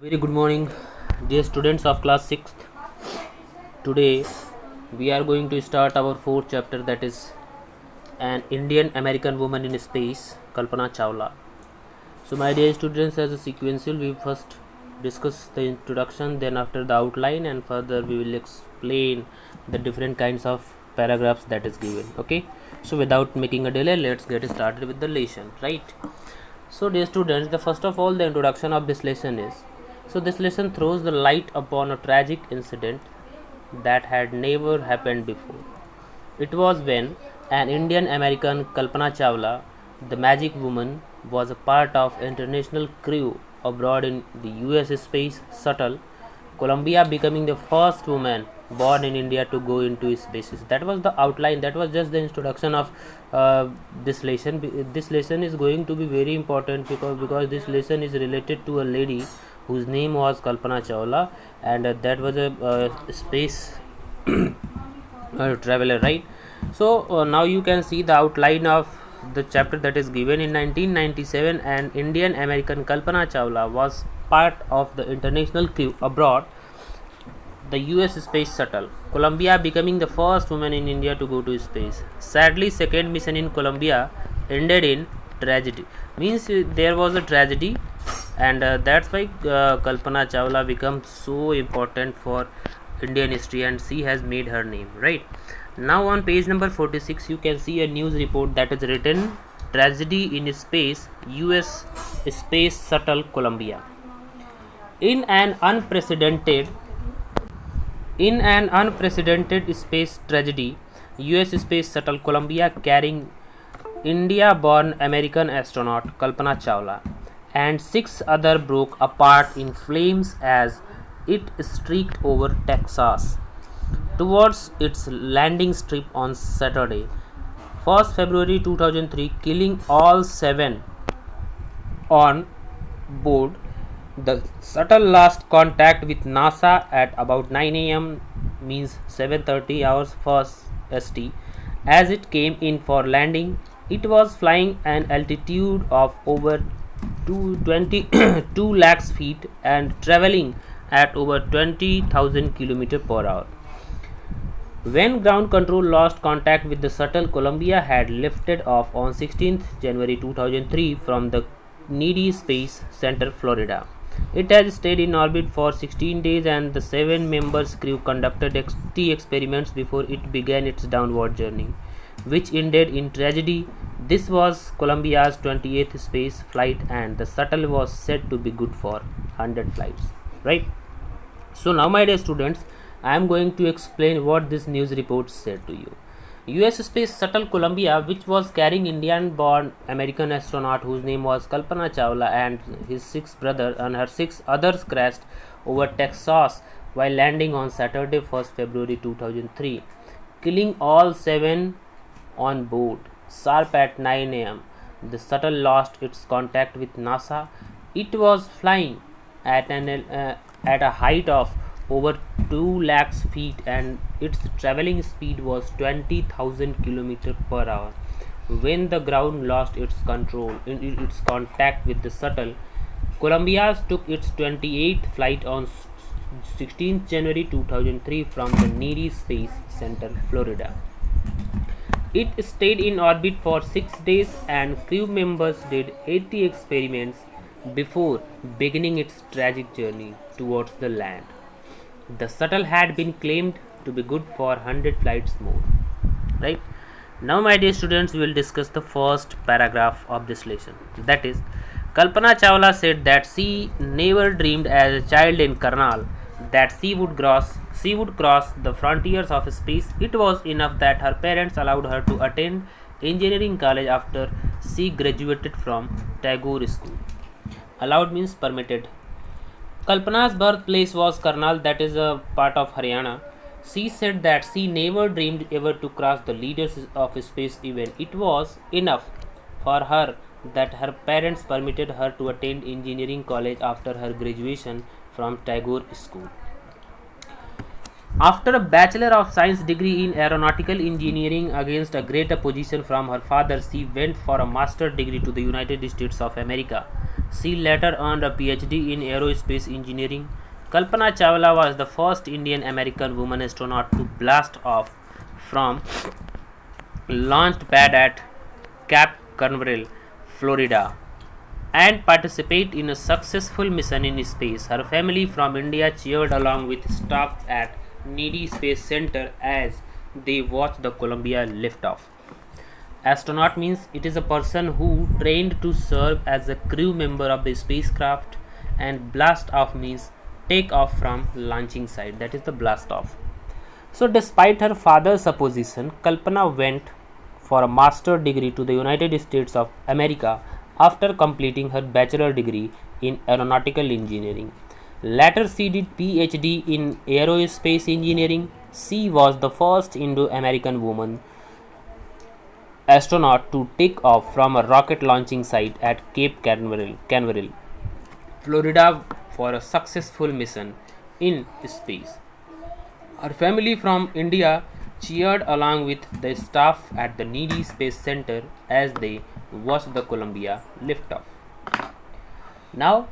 Very good morning, dear students of class 6th. Today we are going to start our fourth chapter, that is an Indian American woman in space, Kalpana Chawla. So my dear students, as a sequential, we first discuss the introduction, then after the outline, and further we will explain the different kinds of paragraphs that is given. Okay, so without making a delay, let's get started with the lesson, right? So dear students, the first of all, the introduction of this lesson is, so this lesson throws the light upon a tragic incident that had never happened before. It was when an Indian American, Kalpana Chawla, the magic woman, was a part of international crew abroad in the US space shuttle Columbia, becoming the first woman born in India to go into space. That was the outline. That was just the introduction of this lesson. This lesson is going to be very important because this lesson is related to a lady whose name was Kalpana Chawla, and that was a space traveler, right? So now you can see the outline of the chapter that is given. In 1997, an Indian American, Kalpana Chawla, was part of the international crew abroad the US space shuttle Columbia, becoming the first woman in India to go to space. Sadly, second mission in Columbia ended in tragedy. Means there was a tragedy, and that's why Kalpana Chawla becomes so important for Indian history, and she has made her name, right? Now on page number 46 you can see a news report that is written, tragedy in space, US space shuttle Columbia. In an unprecedented space tragedy, US space shuttle Columbia, carrying India-born American astronaut Kalpana Chawla and 6 others, broke apart in flames as it streaked over Texas towards its landing strip on Saturday, 1st February 2003, killing all 7 on board. The shuttle lost contact with NASA at about 9 a.m. means 7:30 hours first ST as it came in for landing. It was flying an altitude of over 2 lakhs feet and traveling at over 20,000 km per hour. When ground control lost contact with the shuttle, Columbia had lifted off on 16th January 2003 from the Kennedy Space Center, Florida. It has stayed in orbit for 16 days, and the 7 members crew conducted experiments before it began its downward journey, which ended in tragedy. This was Columbia's 28th space flight, and the shuttle was said to be good for 100 flights, right? So now, my dear students, I am going to explain what this news report said to you. US space shuttle Columbia, which was carrying Indian-born American astronaut whose name was Kalpana Chawla and his 6 brothers and her 6 others, crashed over Texas while landing on Saturday, 1st February 2003, killing all 7 on board. Sharp at 9 a.m., the shuttle lost its contact with NASA. It was flying at a height of over 2 lakhs feet, and its traveling speed was 20,000 km per hour. When the ground lost its contact with the shuttle, Columbia took its 28th flight on 16th January 2003 from the Kennedy Space Center, Florida. It stayed in orbit for 6 days, and crew members did 80 experiments before beginning its tragic journey towards the land. The shuttle had been claimed to be good for 100 flights more, right? Now, my dear students, we will discuss the first paragraph of this lesson. That is, Kalpana Chawla said that she never dreamed as a child in Karnal that she would cross the frontiers of space. It was enough that her parents allowed her to attend engineering college after she graduated from Tagore School. Allowed means permitted. Kalpana's birthplace was Karnal, that is a part of Haryana. She said that she never dreamed ever to cross the leaders of space even. It was enough for her that her parents permitted her to attend engineering college after her graduation from Tagore School. After a Bachelor of Science degree in Aeronautical Engineering against a great opposition from her father, she went for a master's degree to the United States of America. She later earned a PhD in aerospace engineering. Kalpana Chawla was the first Indian American woman astronaut to blast off from launch pad at Cape Canaveral, Florida, and participate in a successful mission in space. Her family from India cheered along with staff at Needy Space Center as they watched the Columbia liftoff. Astronaut means it is a person who trained to serve as a crew member of the spacecraft, and blast off means take off from launching site, that is the blast off. So despite her father's opposition, Kalpana went for a master's degree to the United States of America after completing her bachelor degree in aeronautical engineering. Later she did PhD in aerospace engineering. She was the first Indo-American woman astronaut to take off from a rocket launching site at Cape Canaveral, Florida for a successful mission in space. Her family from India cheered along with the staff at the Needy Space Center as they watched the Columbia liftoff. Now,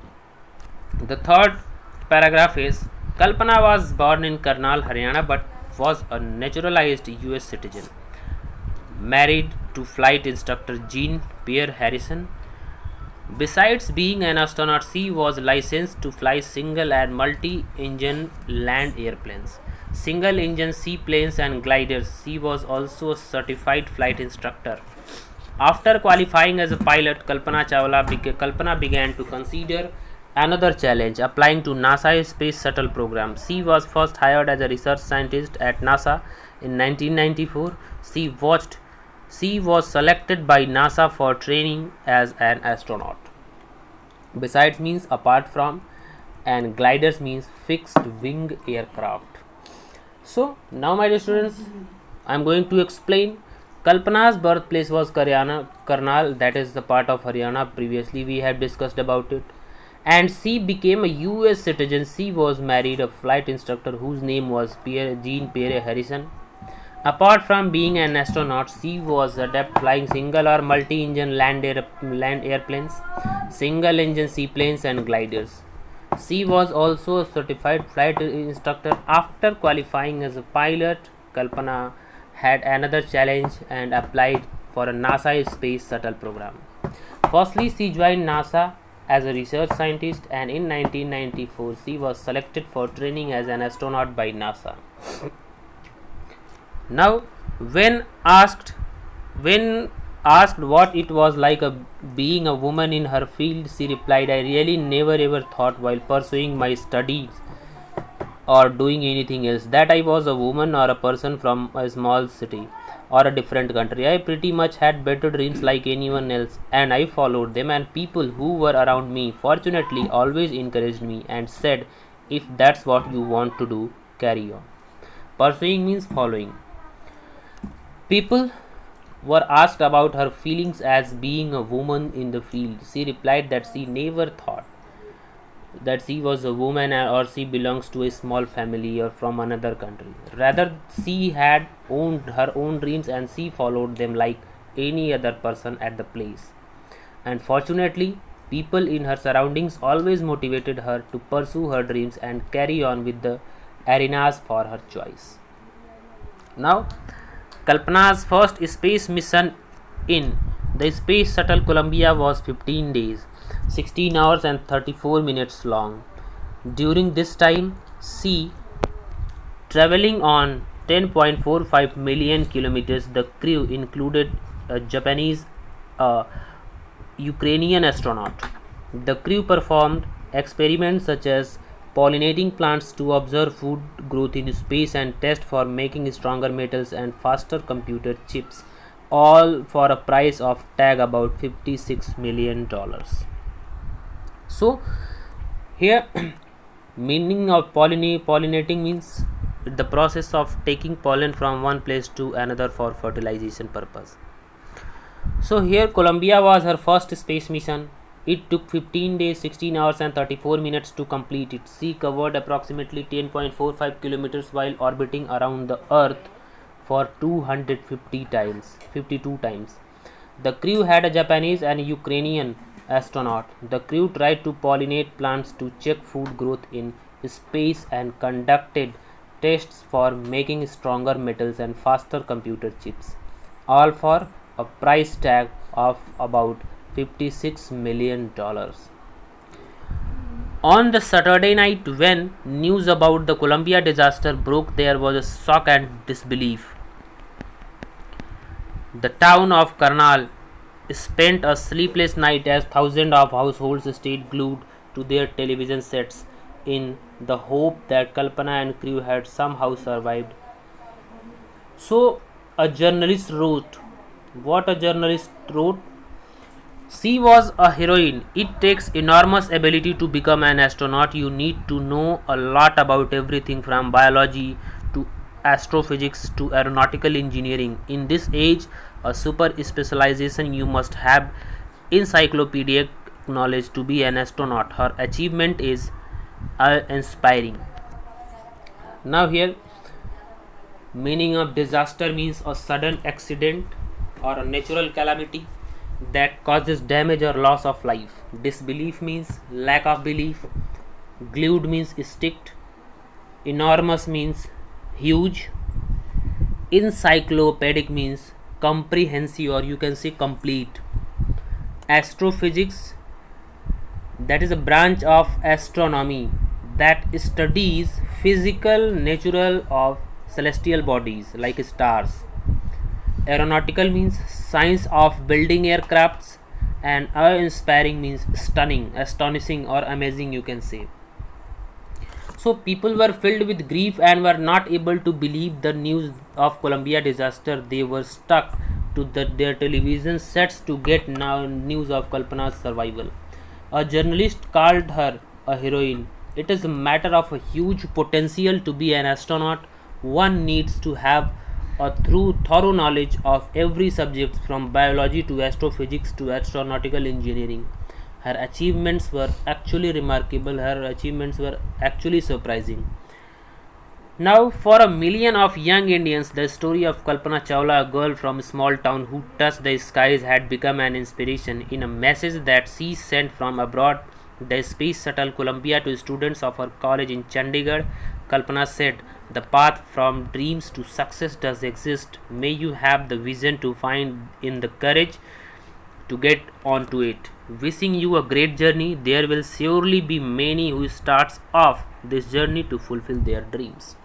the third paragraph is Kalpana was born in Karnal, Haryana, but was a naturalized US citizen. Married to flight instructor Jean Pierre Harrison. Besides being an astronaut, she was licensed to fly single and multi-engine land airplanes, single engine seaplanes and gliders. She was also a certified flight instructor. After qualifying as a pilot, Kalpana began to consider another challenge, applying to NASA Space Shuttle program. She was first hired as a research scientist at NASA in 1994. She was selected by NASA for training as an astronaut. Besides means apart from, and gliders means fixed wing aircraft. So now my dear students, I am going to explain. Kalpana's birthplace was Karnal, that is the part of Haryana. Previously we have discussed about it. And she became a US citizen. She was married a flight instructor whose name was Jean Pierre Harrison. Apart from being an astronaut, she was adept flying single or multi-engine land airplanes, single-engine seaplanes and gliders. She was also a certified flight instructor. After qualifying as a pilot, Kalpana had another challenge and applied for a NASA Space Shuttle program. Firstly, she joined NASA as a research scientist, and in 1994 she was selected for training as an astronaut by NASA. Now, when asked what it was like being a woman in her field, she replied, "I really never ever thought while pursuing my studies or doing anything else that I was a woman or a person from a small city or a different country. I pretty much had better dreams like anyone else, and I followed them, and people who were around me fortunately always encouraged me and said, if that's what you want to do, carry on." Pursuing means following. People were asked about her feelings as being a woman in the field. She replied that she never thought that she was a woman or she belongs to a small family or from another country. Rather, she had owned her own dreams and she followed them like any other person at the place. And fortunately, people in her surroundings always motivated her to pursue her dreams and carry on with the arenas for her choice. Now, Kalpana's first space mission in the Space Shuttle Columbia was 15 days, 16 hours and 34 minutes long. During this time, she traveling on 10.45 million kilometers. The crew included a Japanese, Ukrainian astronaut. The crew performed experiments such as pollinating plants to observe food growth in space and test for making stronger metals and faster computer chips, all for a price of tag about $56 million. So here meaning of pollinating means the process of taking pollen from one place to another for fertilization purpose. So here Columbia was her first space mission. It took 15 days, 16 hours and 34 minutes to complete it. She covered approximately 10.45 kilometers while orbiting around the Earth for 252 times. The crew had a Japanese and Ukrainian astronaut. The crew tried to pollinate plants to check food growth in space and conducted tests for making stronger metals and faster computer chips, all for a price tag of about $56 million. On the Saturday night, when news about the Columbia disaster broke, there was a shock and disbelief. The town of Karnal spent a sleepless night as thousands of households stayed glued to their television sets in the hope that Kalpana and crew had somehow survived. So, a journalist wrote, what a journalist wrote? She was a heroine. It takes enormous ability to become an astronaut. You need to know a lot about everything from biology to astrophysics to aeronautical engineering. In this age, a super specialization you must have encyclopedic knowledge to be an astronaut. Her achievement is inspiring. Now here, meaning of disaster means a sudden accident or a natural calamity that causes damage or loss of life. Disbelief means lack of belief. Glued means sticked. Enormous means huge. Encyclopedic means comprehensive, or you can say complete. Astrophysics, that is a branch of astronomy that studies physical nature of celestial bodies like stars. Aeronautical means science of building aircrafts, and awe-inspiring means stunning, astonishing, or amazing, you can say. So people were filled with grief and were not able to believe the news of Columbia disaster. They were stuck to their television sets to get news of Kalpana's survival. A journalist called her a heroine. It is a matter of a huge potential to be an astronaut. One needs to have a thorough knowledge of every subject from biology to astrophysics to astronautical engineering. Her achievements were actually remarkable. Her achievements were actually surprising. Now, for a million of young Indians, the story of Kalpana Chawla, a girl from a small town who touched the skies, had become an inspiration. In a message that she sent from abroad, the space shuttle Columbia, to students of her college in Chandigarh, Kalpana said, "The path from dreams to success does exist. May you have the vision to find in the courage to get onto it. Wishing you a great journey. There will surely be many who starts off this journey to fulfill their dreams."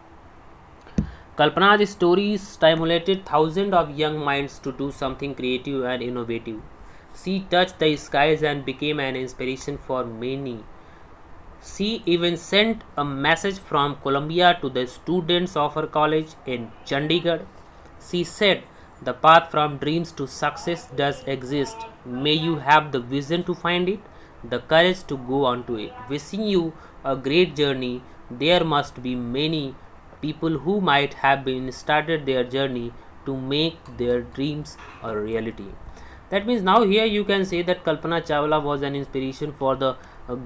Kalpana's story stimulated thousands of young minds to do something creative and innovative. She touched the skies and became an inspiration for many. She even sent a message from Columbia to the students of her college in Chandigarh. She said, "The path from dreams to success does exist. May you have the vision to find it, the courage to go on to it. Wishing you a great journey. There must be many people who might have been started their journey to make their dreams a reality." That means now here you can say that Kalpana Chawla was an inspiration for the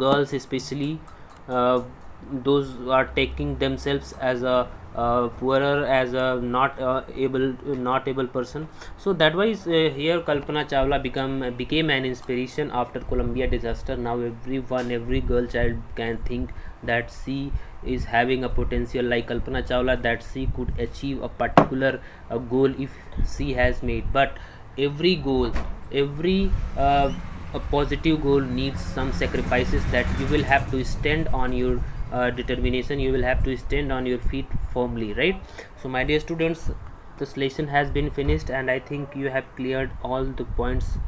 girls, especially those who are taking themselves as a poorer, as a not able person. So that was here Kalpana Chawla became an inspiration after Columbia disaster. Now every girl child can think that she is having a potential like Kalpana Chawla, that she could achieve a particular goal if she has made. But every goal, every a positive goal needs some sacrifices, that you will have to stand on your determination, you will have to stand on your feet firmly, right? So my dear students, this lesson has been finished and I think you have cleared all the points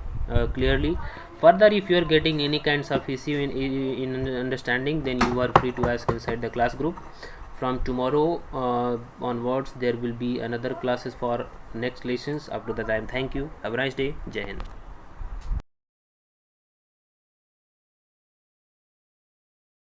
clearly. Further, if you are getting any kinds of issue in understanding, then you are free to ask inside the class group. From tomorrow onwards there will be another classes for next lessons. Up to the time, thank you, have a nice day, Jai Hind.